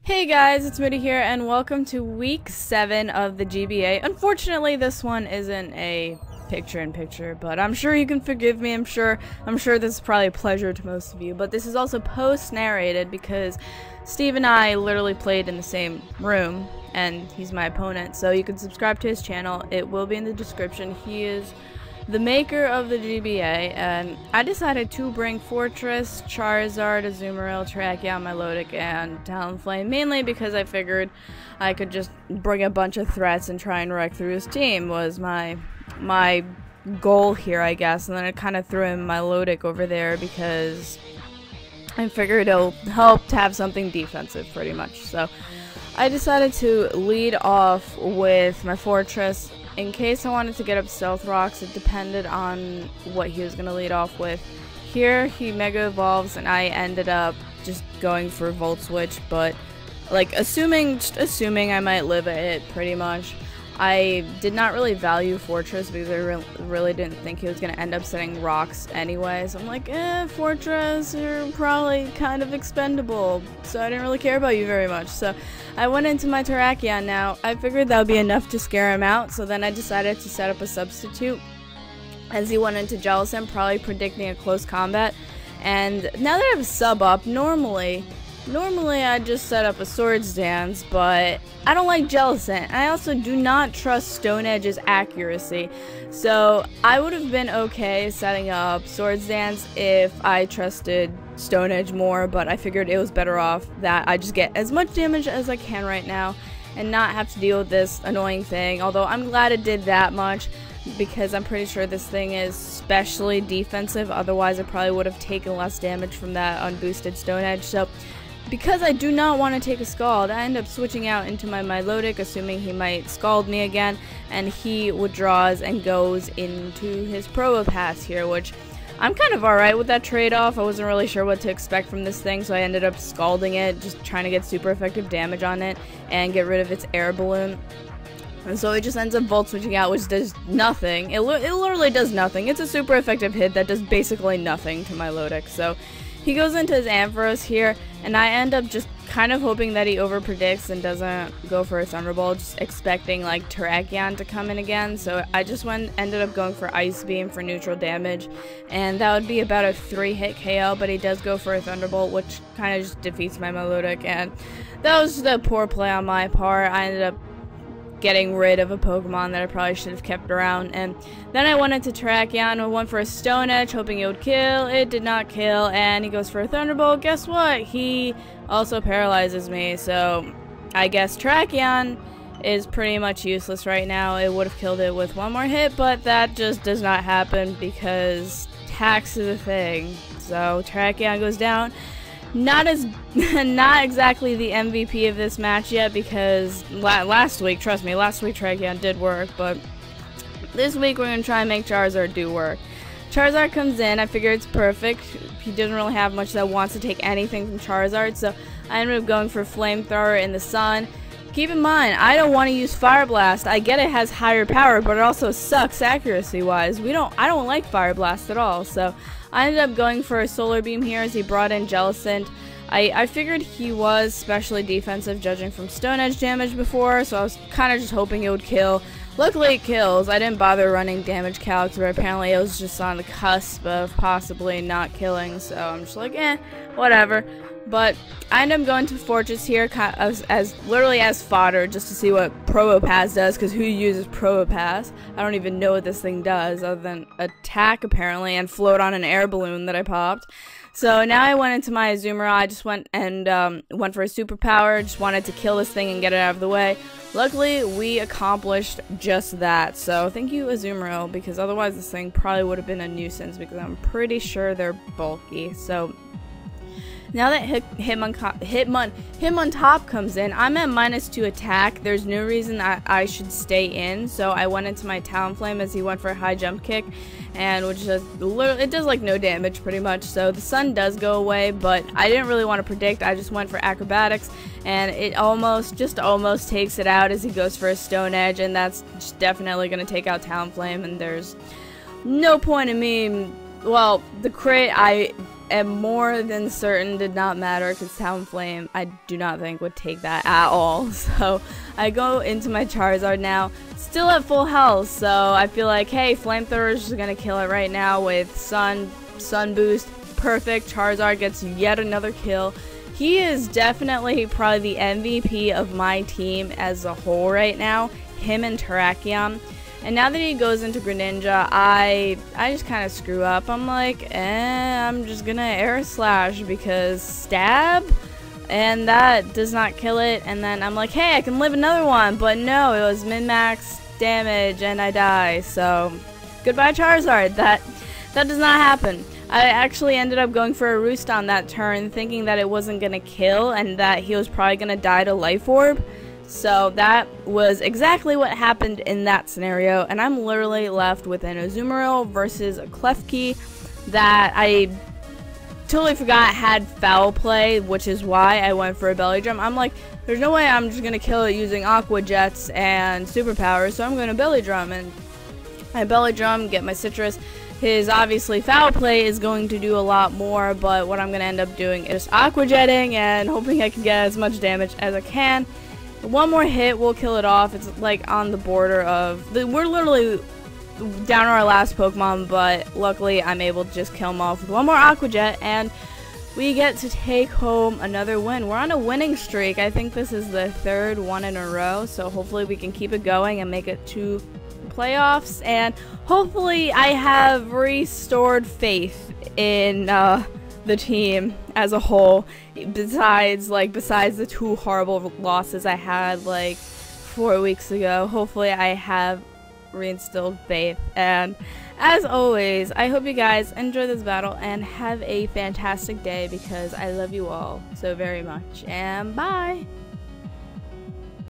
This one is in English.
Hey guys, it's Moody here, and welcome to week 7 of the GBA. Unfortunately, this one isn't a picture-in-picture, but I'm sure you can forgive me. I'm sure this is probably a pleasure to most of you. But this is also post-narrated because Steve and I literally played in the same room, and he's my opponent. So you can subscribe to his channel. It will be in the description. He is the maker of the GBA, and I decided to bring Fortress, Charizard, Azumarill, Terrakion, Milotic, and Talonflame, mainly because I figured I could just bring a bunch of threats and try and wreck through his team was my goal here, I guess. And then I kind of threw in Milotic over there because I figured it'll help to have something defensive pretty much. So I decided to lead off with my Fortress. In case I wanted to get up Stealth Rocks, it depended on what he was going to lead off with. Here, he Mega Evolves, and I ended up just going for Volt Switch, but, like, just assuming I might live a hit, pretty much. I did not really value Fortress because I really didn't think he was going to end up setting rocks anyway, so I'm like, Fortress, you're probably kind of expendable, so I didn't really care about you very much. So I went into my Terrakion now. I figured that would be enough to scare him out, so then I decided to set up a substitute as he went into Jellicent, probably predicting a close combat. And now that I have a sub up, normally I'd just set up a Swords Dance, but I don't like Jellicent. I also do not trust Stone Edge's accuracy, so I would have been okay setting up Swords Dance if I trusted Stone Edge more, but I figured it was better off that I just get as much damage as I can right now and not have to deal with this annoying thing, although I'm glad it did that much because I'm pretty sure this thing is specially defensive. Otherwise I probably would have taken less damage from that unboosted Stone Edge. So because I do not want to take a Scald, I end up switching out into my Milotic, assuming he might Scald me again, and he withdraws and goes into his Probopass here, which I'm kind of alright with that trade-off. I wasn't really sure what to expect from this thing, so I ended up Scalding it, just trying to get super effective damage on it and get rid of its air balloon. And so it just ends up Volt Switching out, which does nothing. It literally does nothing. It's a super effective hit that does basically nothing to Milotic. So he goes into his Ampharos here, and I end up just kind of hoping that he overpredicts and doesn't go for a Thunderbolt, just expecting like Terrakion to come in again. So I just ended up going for Ice Beam for neutral damage, and that would be about a 3-hit KO, but he does go for a Thunderbolt, which kind of just defeats my Milotic, and that was just a poor play on my part. I ended up getting rid of a Pokemon that I probably should have kept around, and then I went into Terrakion and went for a Stone Edge, hoping it would kill. It did not kill, and he goes for a Thunderbolt. Guess what? He also paralyzes me, so I guess Terrakion is pretty much useless right now. It would have killed it with one more hit, but that just does not happen because tax is a thing. So Terrakion goes down. Not exactly the MVP of this match yet, because last week, trust me, last week Terrakion did work, but this week we're going to try and make Charizard do work. Charizard comes in, I figure it's perfect. He doesn't really have much that wants to take anything from Charizard, so I ended up going for Flamethrower in the sun. Keep in mind, I don't want to use Fire Blast. I get it has higher power, but it also sucks accuracy-wise. I don't like Fire Blast at all, so I ended up going for a Solar Beam here as he brought in Jellicent. I figured he was specially defensive, judging from Stone Edge damage before, so I was kind of just hoping it would kill. Luckily it kills. I didn't bother running damage calcs, but apparently it was just on the cusp of possibly not killing, so I'm just like, whatever. But I end up going to Fortress here literally as fodder, just to see what Probopass does, because who uses Probopass? I don't even know what this thing does other than attack apparently and float on an air balloon that I popped. So now I went into my Azumarill. I just went and went for a superpower, just wanted to kill this thing and get it out of the way. Luckily, we accomplished just that, so thank you Azumarill, because otherwise this thing probably would have been a nuisance, because I'm pretty sure they're bulky. So now that Hitmontop comes in, I'm at -2 attack. There's no reason I should stay in, so I went into my Talonflame as he went for a high jump kick, and which does it does like no damage pretty much. So the sun does go away, but I didn't really want to predict. I just went for Acrobatics, and it almost takes it out as he goes for a Stone Edge, and that's definitely going to take out Talonflame, and there's no point in me. Well, the crit, I am more than certain did not matter because Talonflame I do not think would take that at all. So I go into my Charizard now, still at full health, so I feel like, hey, Flamethrower is just gonna kill it right now with Sun Boost. Perfect. Charizard gets yet another kill. He is definitely probably the MVP of my team as a whole right now, him and Terrakion. And now that he goes into Greninja, I just kind of screw up. I'm like, I'm just gonna Air Slash because stab, and that does not kill it. And then I'm like, hey, I can live another one, but no, it was min-max damage and I die. So goodbye Charizard. That does not happen. I actually ended up going for a Roost on that turn, thinking that it wasn't gonna kill and that he was probably gonna die to Life Orb. So that was exactly what happened in that scenario, and I'm literally left with an Azumarill versus a Klefki that I totally forgot had foul play, which is why I went for a Belly Drum. I'm like, there's no way I'm just gonna kill it using Aqua Jets and Superpowers, so I'm gonna Belly Drum, and I Belly Drum, get my Citrus. His obviously foul play is going to do a lot more, but what I'm going to end up doing is Aqua Jetting and hoping I can get as much damage as I can. One more hit will kill it off. It's like on the border of... We're literally down our last Pokemon, but luckily I'm able to just kill him off with one more Aqua Jet, and we get to take home another win. We're on a winning streak. I think this is the third one in a row, so hopefully we can keep it going and make it to playoffs, and hopefully I have restored faith in the team as a whole, besides the two horrible losses I had like 4 weeks ago. Hopefully I have reinstilled faith, and as always, I hope you guys enjoy this battle and have a fantastic day because I love you all so very much, and bye!